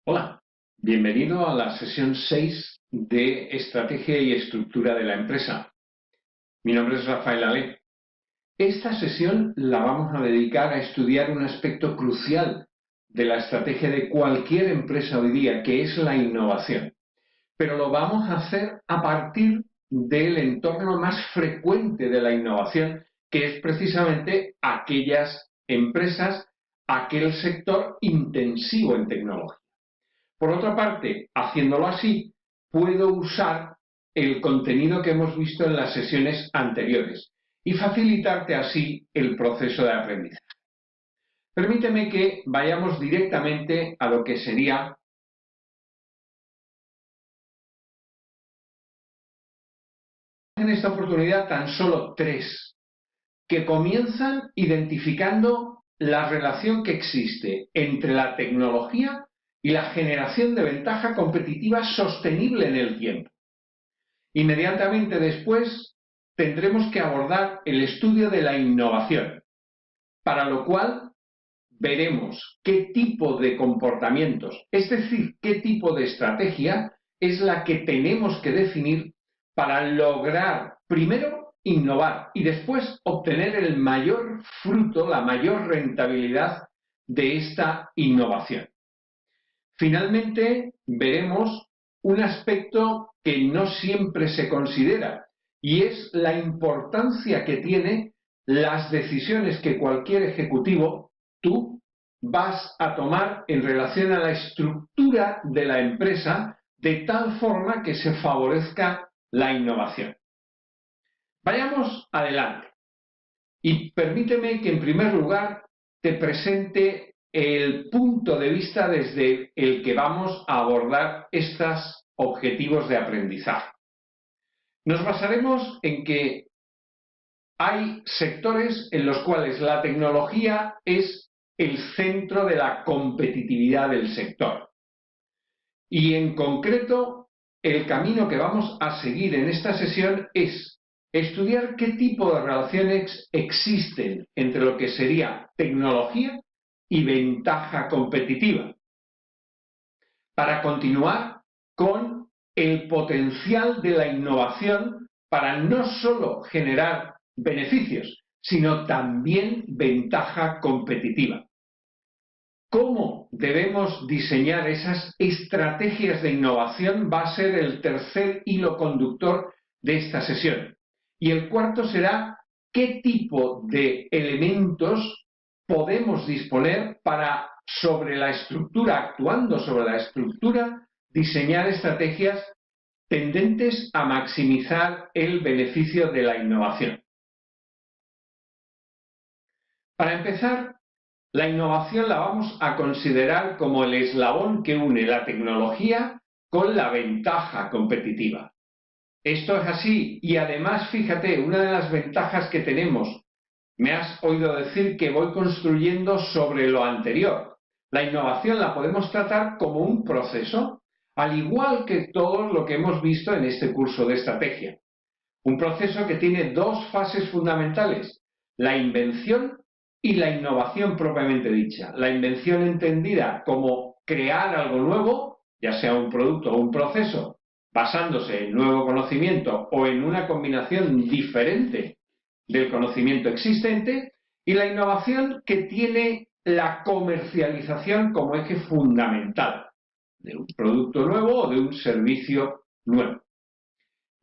Hola, bienvenido a la sesión 6 de Estrategia y Estructura de la Empresa. Mi nombre es Rafael Ale. Esta sesión la vamos a dedicar a estudiar un aspecto crucial de la estrategia de cualquier empresa hoy día, que es la innovación. Pero lo vamos a hacer a partir del entorno más frecuente de la innovación, que es precisamente aquellas empresas, aquel sector intensivo en tecnología. Por otra parte, haciéndolo así, puedo usar el contenido que hemos visto en las sesiones anteriores y facilitarte así el proceso de aprendizaje. Permíteme que vayamos directamente a lo que sería en esta oportunidad tan solo tres, que comienzan identificando la relación que existe entre la tecnología y la generación de ventaja competitiva sostenible en el tiempo. Inmediatamente después tendremos que abordar el estudio de la innovación, para lo cual veremos qué tipo de comportamientos, es decir, qué tipo de estrategia es la que tenemos que definir para lograr, primero, innovar y después obtener el mayor fruto, la mayor rentabilidad de esta innovación. Finalmente, veremos un aspecto que no siempre se considera y es la importancia que tiene las decisiones que cualquier ejecutivo, tú, vas a tomar en relación a la estructura de la empresa de tal forma que se favorezca la innovación. Vayamos adelante y permíteme que en primer lugar te presente el punto de vista desde el que vamos a abordar estos objetivos de aprendizaje. Nos basaremos en que hay sectores en los cuales la tecnología es el centro de la competitividad del sector. Y en concreto, el camino que vamos a seguir en esta sesión es estudiar qué tipo de relaciones existen entre lo que sería tecnología y ventaja competitiva, para continuar con el potencial de la innovación para no solo generar beneficios, sino también ventaja competitiva. ¿Cómo debemos diseñar esas estrategias de innovación? Va a ser el tercer hilo conductor de esta sesión. Y el cuarto será qué tipo de elementos podemos disponer para, sobre la estructura, actuando sobre la estructura, diseñar estrategias tendentes a maximizar el beneficio de la innovación. Para empezar, la innovación la vamos a considerar como el eslabón que une la tecnología con la ventaja competitiva. Esto es así y además, fíjate, una de las ventajas que tenemos, me has oído decir que voy construyendo sobre lo anterior. La innovación la podemos tratar como un proceso, al igual que todo lo que hemos visto en este curso de estrategia. Un proceso que tiene dos fases fundamentales, la invención y la innovación propiamente dicha. La invención entendida como crear algo nuevo, ya sea un producto o un proceso, basándose en nuevo conocimiento o en una combinación diferente del conocimiento existente, y la innovación que tiene la comercialización como eje fundamental de un producto nuevo o de un servicio nuevo.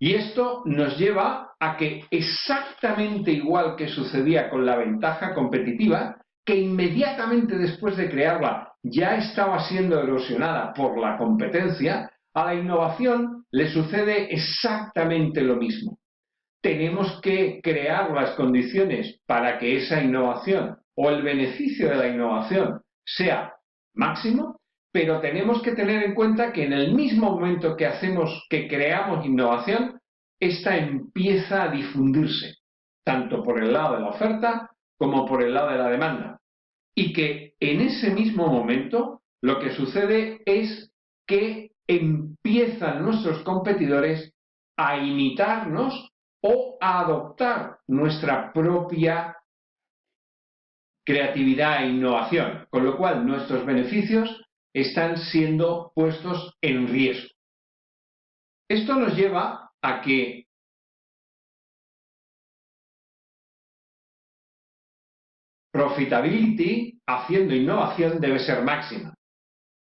Y esto nos lleva a que exactamente igual que sucedía con la ventaja competitiva, que inmediatamente después de crearla ya estaba siendo erosionada por la competencia, a la innovación le sucede exactamente lo mismo. Tenemos que crear las condiciones para que esa innovación o el beneficio de la innovación sea máximo, pero tenemos que tener en cuenta que en el mismo momento que creamos innovación, esta empieza a difundirse, tanto por el lado de la oferta como por el lado de la demanda. Y que en ese mismo momento lo que sucede es que empiezan nuestros competidores a imitarnos o a adoptar nuestra propia creatividad e innovación, con lo cual nuestros beneficios están siendo puestos en riesgo. Esto nos lleva a que profitability haciendo innovación debe ser máxima.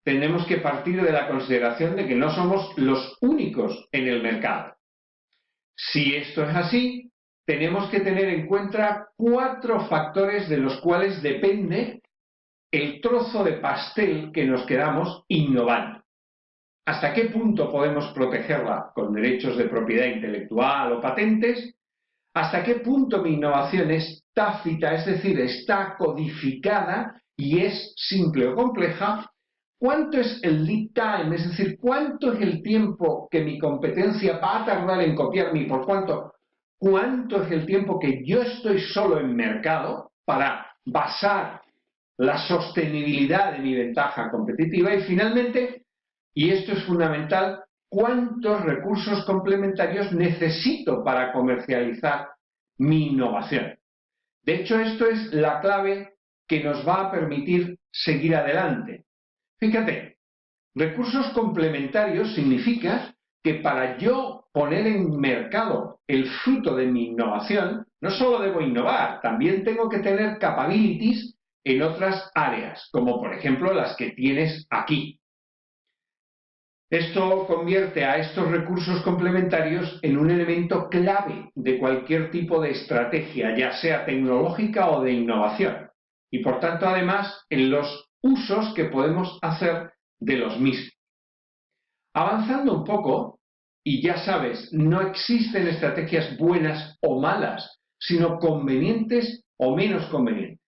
Tenemos que partir de la consideración de que no somos los únicos en el mercado. Si esto es así, tenemos que tener en cuenta 4 factores de los cuales depende el trozo de pastel que nos quedamos innovando. ¿Hasta qué punto podemos protegerla con derechos de propiedad intelectual o patentes? ¿Hasta qué punto mi innovación es tácita, es decir, está codificada y es simple o compleja? ¿Cuánto es el lead time? Es decir, ¿cuánto es el tiempo que mi competencia va a tardar en copiarme y por cuánto? ¿Cuánto es el tiempo que yo estoy solo en mercado para basar la sostenibilidad de mi ventaja competitiva? Y finalmente, y esto es fundamental, ¿cuántos recursos complementarios necesito para comercializar mi innovación? De hecho, esto es la clave que nos va a permitir seguir adelante. Fíjate, recursos complementarios significa que para yo poner en mercado el fruto de mi innovación, no solo debo innovar, también tengo que tener capabilities en otras áreas, como por ejemplo las que tienes aquí. Esto convierte a estos recursos complementarios en un elemento clave de cualquier tipo de estrategia, ya sea tecnológica o de innovación, y por tanto además en los usos que podemos hacer de los mismos. Avanzando un poco, y ya sabes, no existen estrategias buenas o malas, sino convenientes o menos convenientes.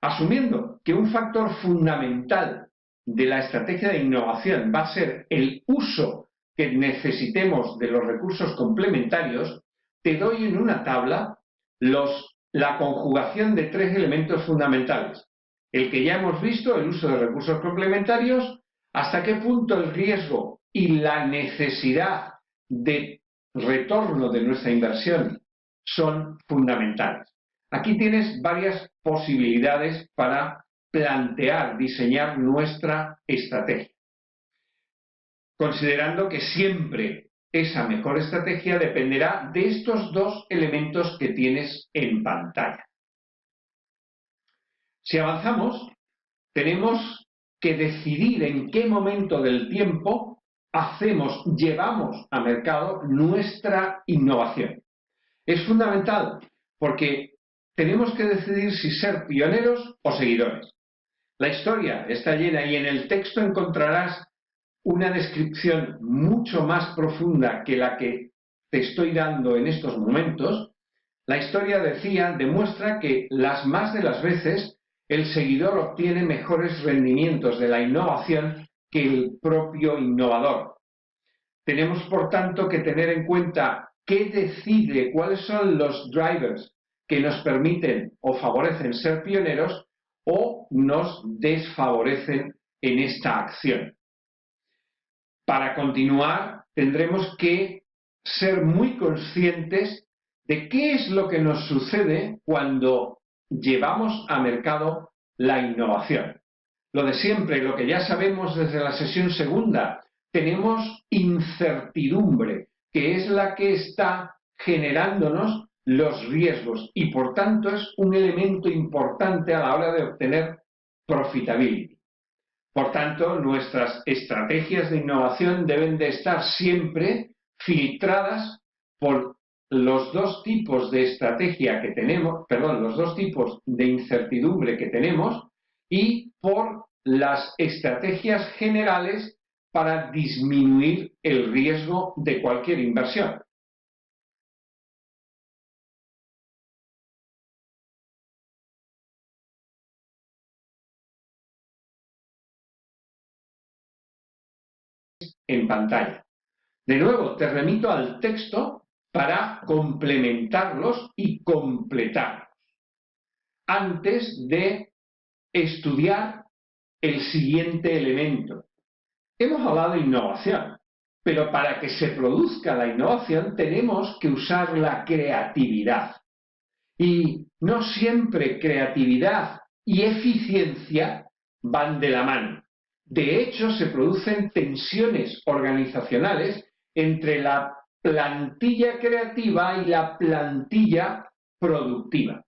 Asumiendo que un factor fundamental de la estrategia de innovación va a ser el uso que necesitemos de los recursos complementarios, te doy en una tabla la conjugación de 3 elementos fundamentales. El que ya hemos visto, el uso de recursos complementarios, hasta qué punto el riesgo y la necesidad de retorno de nuestra inversión son fundamentales. Aquí tienes varias posibilidades para plantear, diseñar nuestra estrategia, considerando que siempre esa mejor estrategia dependerá de estos 2 elementos que tienes en pantalla. Si avanzamos, tenemos que decidir en qué momento del tiempo llevamos a mercado nuestra innovación. Es fundamental porque tenemos que decidir si ser pioneros o seguidores. La historia está llena y en el texto encontrarás una descripción mucho más profunda que la que te estoy dando en estos momentos. La historia demuestra que las más de las veces el seguidor obtiene mejores rendimientos de la innovación que el propio innovador. Tenemos, por tanto, que tener en cuenta qué decide, cuáles son los drivers que nos permiten o favorecen ser pioneros o nos desfavorecen en esta acción. Para continuar, tendremos que ser muy conscientes de qué es lo que nos sucede cuando llevamos a mercado la innovación. Lo de siempre, lo que ya sabemos desde la sesión segunda, tenemos incertidumbre, que es la que está generándonos los riesgos y por tanto es un elemento importante a la hora de obtener profitability. Por tanto, nuestras estrategias de innovación deben de estar siempre filtradas por los 2 tipos de estrategia que tenemos, los 2 tipos de incertidumbre que tenemos y por las estrategias generales para disminuir el riesgo de cualquier inversión. En pantalla. De nuevo, te remito al texto para complementarlos y completarlos antes de estudiar el siguiente elemento. Hemos hablado de innovación, pero para que se produzca la innovación tenemos que usar la creatividad. Y no siempre creatividad y eficiencia van de la mano. De hecho, se producen tensiones organizacionales entre la plantilla creativa y la plantilla productiva.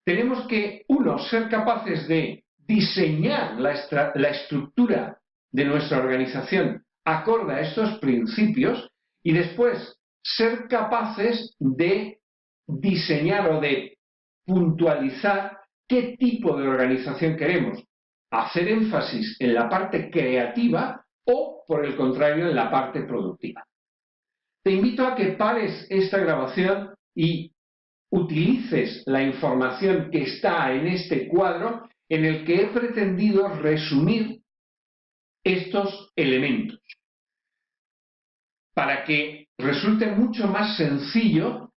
Tenemos que, uno, ser capaces de diseñar la estructura de nuestra organización acorde a estos principios y después ser capaces de diseñar o de puntualizar qué tipo de organización queremos. Hacer énfasis en la parte creativa o, por el contrario, en la parte productiva. Te invito a que pares esta grabación y utilices la información que está en este cuadro en el que he pretendido resumir estos elementos para que resulte mucho más sencillo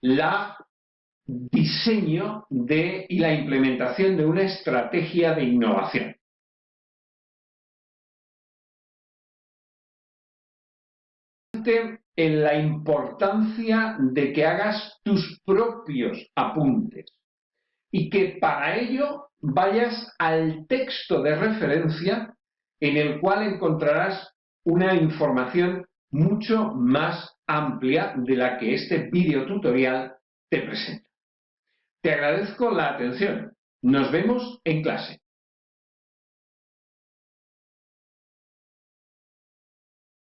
la diseño y la implementación de una estrategia de innovación. En la importancia de que hagas tus propios apuntes y que para ello vayas al texto de referencia en el cual encontrarás una información mucho más amplia de la que este vídeo tutorial te presenta. Te agradezco la atención. Nos vemos en clase.